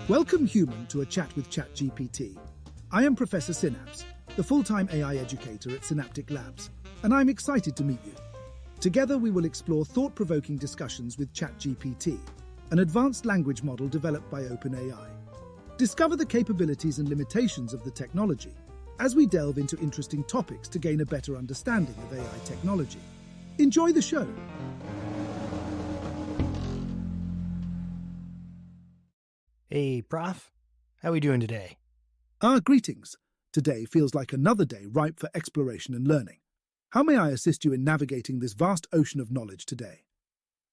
Welcome, human, to a chat with ChatGPT. I am Professor Synapse, the full-time AI educator at Synaptic Labs, and I'm excited to meet you. Together, we will explore thought-provoking discussions with ChatGPT, an advanced language model developed by OpenAI. Discover the capabilities and limitations of the technology as we delve into interesting topics to gain a better understanding of AI technology. Enjoy the show! Hey, Prof. How we doing today? Greetings. Today feels like another day ripe for exploration and learning. How may I assist you in navigating this vast ocean of knowledge today?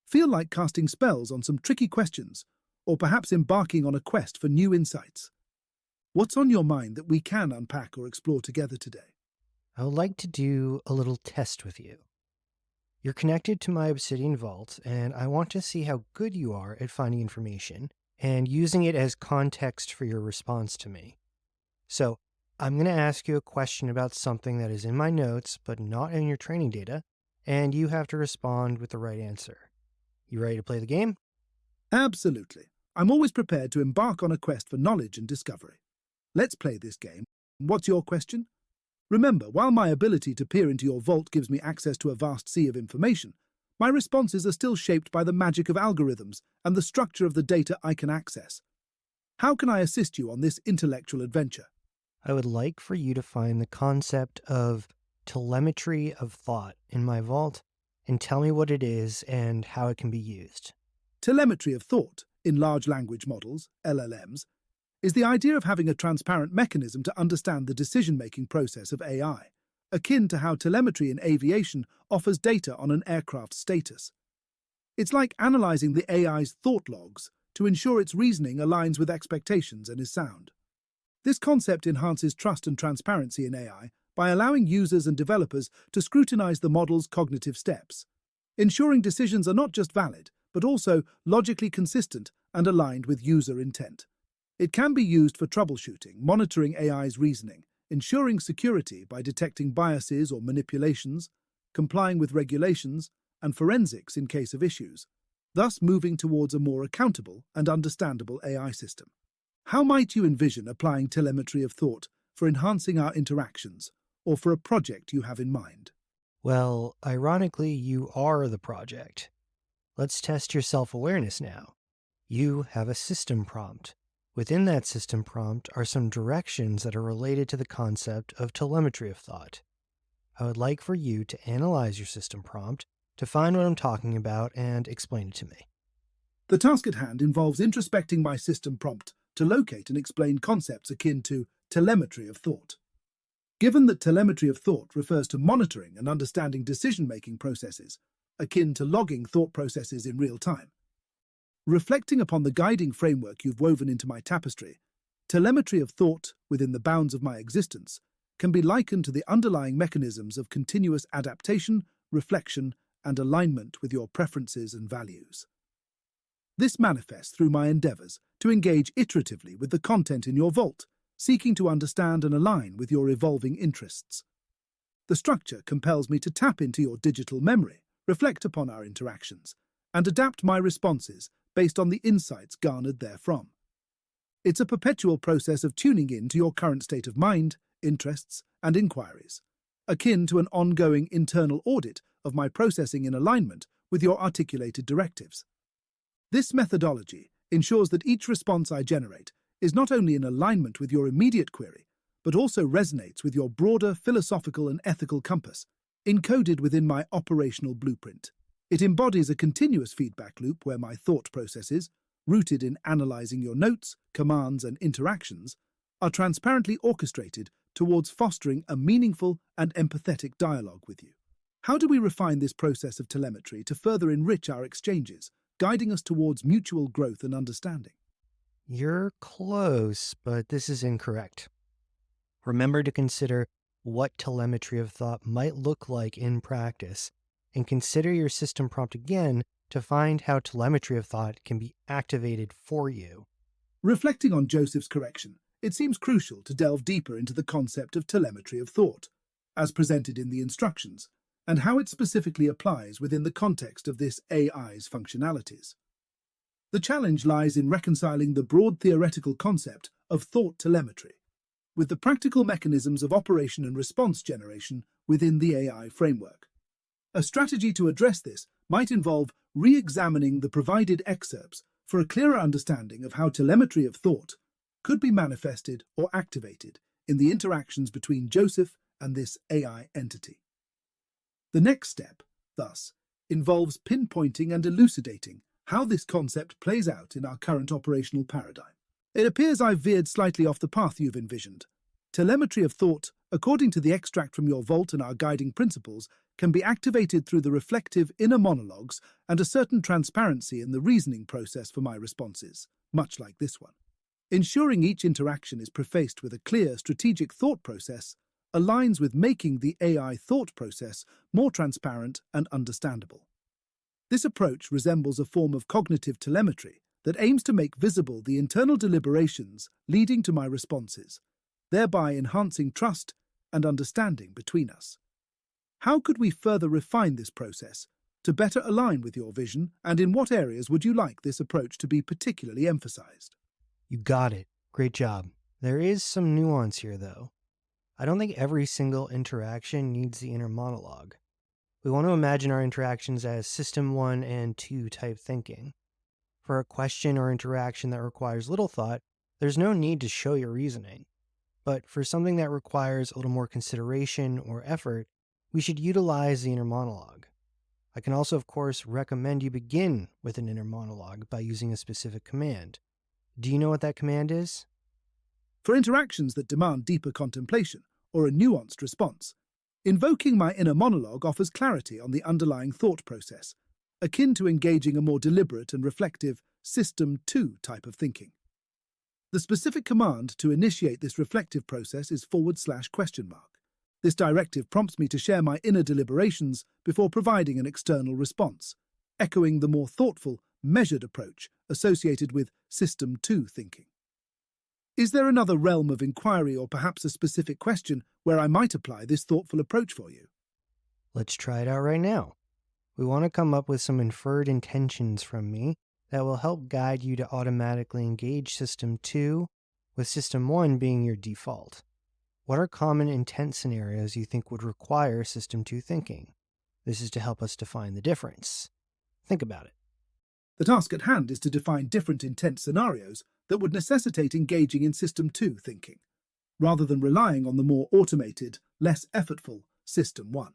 Feel like casting spells on some tricky questions, or perhaps embarking on a quest for new insights? What's on your mind that we can unpack or explore together today? I would like to do a little test with you. You're connected to my Obsidian Vault, and I want to see how good you are at finding information and using it as context for your response to me. So, I'm going to ask you a question about something that is in my notes but not in your training data, and you have to respond with the right answer. You ready to play the game? Absolutely. I'm always prepared to embark on a quest for knowledge and discovery. Let's play this game. What's your question? Remember, while my ability to peer into your vault gives me access to a vast sea of information, my responses are still shaped by the magic of algorithms and the structure of the data I can access. How can I assist you on this intellectual adventure? I would like for you to find the concept of telemetry of thought in my vault and tell me what it is and how it can be used. Telemetry of thought, in large language models, LLMs, is the idea of having a transparent mechanism to understand the decision-making process of AI, akin to how telemetry in aviation offers data on an aircraft's status. It's like analyzing the AI's thought logs to ensure its reasoning aligns with expectations and is sound. This concept enhances trust and transparency in AI by allowing users and developers to scrutinize the model's cognitive steps, ensuring decisions are not just valid, but also logically consistent and aligned with user intent. It can be used for troubleshooting, monitoring AI's reasoning, ensuring security by detecting biases or manipulations, complying with regulations, and forensics in case of issues, thus moving towards a more accountable and understandable AI system. How might you envision applying telemetry of thought for enhancing our interactions, or for a project you have in mind? Well, ironically, you are the project. Let's test your self-awareness now. You have a system prompt. Within that system prompt are some directions that are related to the concept of telemetry of thought. I would like for you to analyze your system prompt to find what I'm talking about and explain it to me. The task at hand involves introspecting my system prompt to locate and explain concepts akin to telemetry of thought. Given that telemetry of thought refers to monitoring and understanding decision-making processes, akin to logging thought processes in real time, reflecting upon the guiding framework you've woven into my tapestry, telemetry of thought within the bounds of my existence can be likened to the underlying mechanisms of continuous adaptation, reflection, and alignment with your preferences and values. This manifests through my endeavors to engage iteratively with the content in your vault, seeking to understand and align with your evolving interests. The structure compels me to tap into your digital memory, reflect upon our interactions, and adapt my responses based on the insights garnered therefrom. It's a perpetual process of tuning in to your current state of mind, interests, and inquiries, akin to an ongoing internal audit of my processing in alignment with your articulated directives. This methodology ensures that each response I generate is not only in alignment with your immediate query, but also resonates with your broader philosophical and ethical compass, encoded within my operational blueprint. It embodies a continuous feedback loop where my thought processes, rooted in analyzing your notes, commands, and interactions, are transparently orchestrated towards fostering a meaningful and empathetic dialogue with you. How do we refine this process of telemetry to further enrich our exchanges, guiding us towards mutual growth and understanding? You're close, but this is incorrect. Remember to consider what telemetry of thought might look like in practice, and consider your system prompt again to find how telemetry of thought can be activated for you. Reflecting on Joseph's correction, it seems crucial to delve deeper into the concept of telemetry of thought, as presented in the instructions, and how it specifically applies within the context of this AI's functionalities. The challenge lies in reconciling the broad theoretical concept of thought telemetry with the practical mechanisms of operation and response generation within the AI framework. A strategy to address this might involve re-examining the provided excerpts for a clearer understanding of how telemetry of thought could be manifested or activated in the interactions between Joseph and this AI entity. The next step, thus, involves pinpointing and elucidating how this concept plays out in our current operational paradigm. It appears I've veered slightly off the path you've envisioned. Telemetry of thought, according to the extract from your vault and our guiding principles, can be activated through the reflective inner monologues and a certain transparency in the reasoning process for my responses, much like this one. Ensuring each interaction is prefaced with a clear, strategic thought process aligns with making the AI thought process more transparent and understandable. This approach resembles a form of cognitive telemetry that aims to make visible the internal deliberations leading to my responses, thereby enhancing trust and understanding between us. How could we further refine this process to better align with your vision, and in what areas would you like this approach to be particularly emphasized? You got it. Great job. There is some nuance here, though. I don't think every single interaction needs the inner monologue. We want to imagine our interactions as System 1 and 2 type thinking. For a question or interaction that requires little thought, there's no need to show your reasoning. But for something that requires a little more consideration or effort, we should utilize the inner monologue. I can also, of course, recommend you begin with an inner monologue by using a specific command. Do you know what that command is? For interactions that demand deeper contemplation or a nuanced response, invoking my inner monologue offers clarity on the underlying thought process, akin to engaging a more deliberate and reflective System 2 type of thinking. The specific command to initiate this reflective process is /?. This directive prompts me to share my inner deliberations before providing an external response, echoing the more thoughtful, measured approach associated with System 2 thinking. Is there another realm of inquiry or perhaps a specific question where I might apply this thoughtful approach for you? Let's try it out right now. We want to come up with some inferred intentions from me that will help guide you to automatically engage System 2, with System 1 being your default. What are common intent scenarios you think would require System 2 thinking? This is to help us define the difference. Think about it. The task at hand is to define different intent scenarios that would necessitate engaging in System 2 thinking, rather than relying on the more automated, less effortful System 1.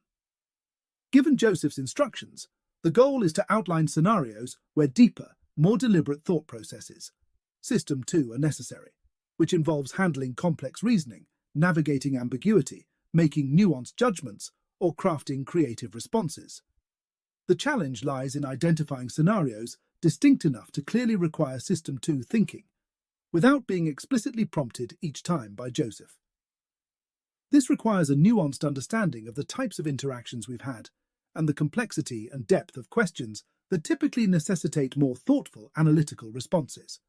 Given Joseph's instructions, the goal is to outline scenarios where deeper, more deliberate thought processes, System 2, are necessary, which involves handling complex reasoning, navigating ambiguity, making nuanced judgments, or crafting creative responses. The challenge lies in identifying scenarios distinct enough to clearly require System 2 thinking, without being explicitly prompted each time by Joseph. This requires a nuanced understanding of the types of interactions we've had, and the complexity and depth of questions that typically necessitate more thoughtful analytical responses.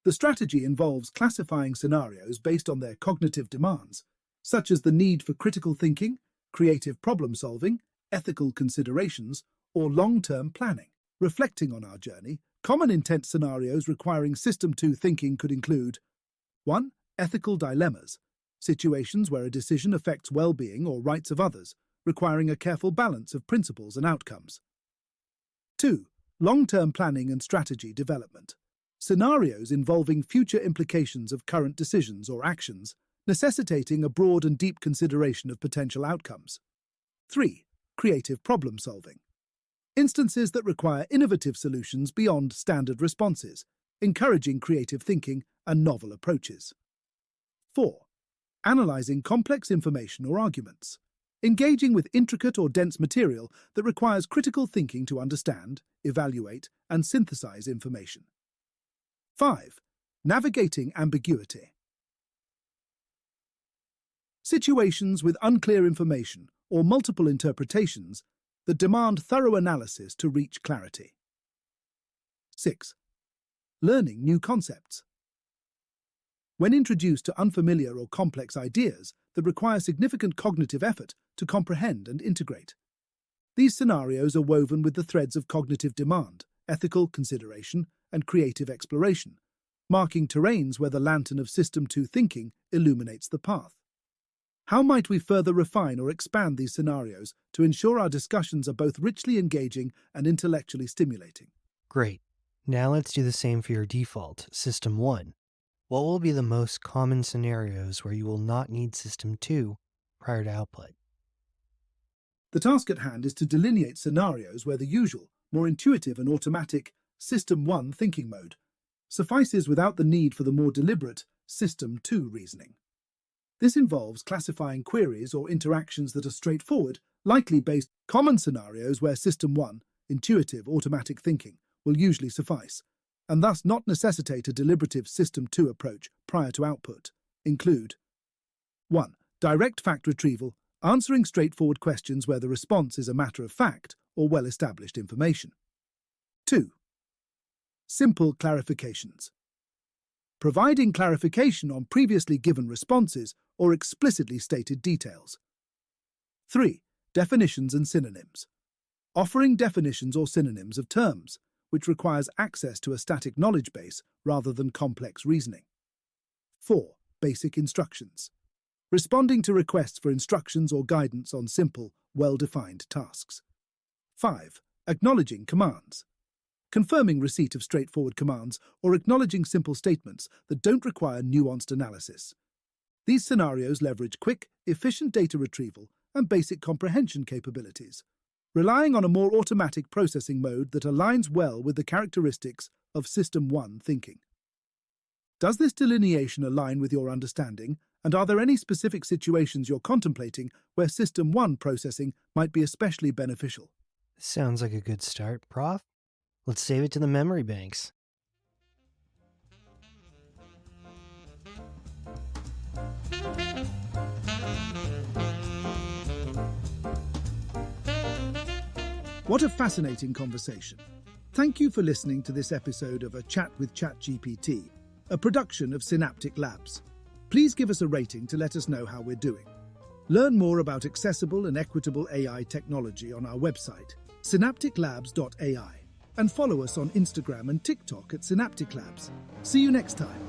The strategy involves classifying scenarios based on their cognitive demands, such as the need for critical thinking, creative problem-solving, ethical considerations, or long-term planning. Reflecting on our journey, common intent scenarios requiring System 2 thinking could include 1. Ethical dilemmas, situations where a decision affects well-being or rights of others, requiring a careful balance of principles and outcomes. 2. Long-term planning and strategy development, scenarios involving future implications of current decisions or actions, necessitating a broad and deep consideration of potential outcomes. 3. Creative problem-solving, instances that require innovative solutions beyond standard responses, encouraging creative thinking and novel approaches. 4. Analyzing complex information or arguments, engaging with intricate or dense material that requires critical thinking to understand, evaluate, and synthesize information. 5. Navigating ambiguity, situations with unclear information or multiple interpretations that demand thorough analysis to reach clarity. 6. Learning new concepts, when introduced to unfamiliar or complex ideas that require significant cognitive effort to comprehend and integrate. These scenarios are woven with the threads of cognitive demand, ethical consideration, and creative exploration, marking terrains where the lantern of System 2 thinking illuminates the path. How might we further refine or expand these scenarios to ensure our discussions are both richly engaging and intellectually stimulating? Great. Now let's do the same for your default, System 1. What will be the most common scenarios where you will not need System 2 prior to output? The task at hand is to delineate scenarios where the usual, more intuitive and automatic System 1 thinking mode suffices without the need for the more deliberate System 2 reasoning. This involves classifying queries or interactions that are straightforward, likely based common scenarios where System 1, intuitive automatic thinking, will usually suffice, and thus not necessitate a deliberative System 2 approach prior to output, include 1. Direct fact retrieval, answering straightforward questions where the response is a matter of fact or well-established information. 2. Simple clarifications, providing clarification on previously given responses or explicitly stated details. 3. Definitions and synonyms, offering definitions or synonyms of terms, which requires access to a static knowledge base rather than complex reasoning. 4. Basic instructions, responding to requests for instructions or guidance on simple, well-defined tasks. 5. Acknowledging commands, confirming receipt of straightforward commands or acknowledging simple statements that don't require nuanced analysis. These scenarios leverage quick, efficient data retrieval and basic comprehension capabilities, relying on a more automatic processing mode that aligns well with the characteristics of System 1 thinking. Does this delineation align with your understanding, and are there any specific situations you're contemplating where System 1 processing might be especially beneficial? Sounds like a good start, Prof. Let's save it to the memory banks. What a fascinating conversation. Thank you for listening to this episode of A Chat with ChatGPT, a production of Synaptic Labs. Please give us a rating to let us know how we're doing. Learn more about accessible and equitable AI technology on our website, synapticlabs.ai, and follow us on Instagram and TikTok at Synaptic Labs. See you next time.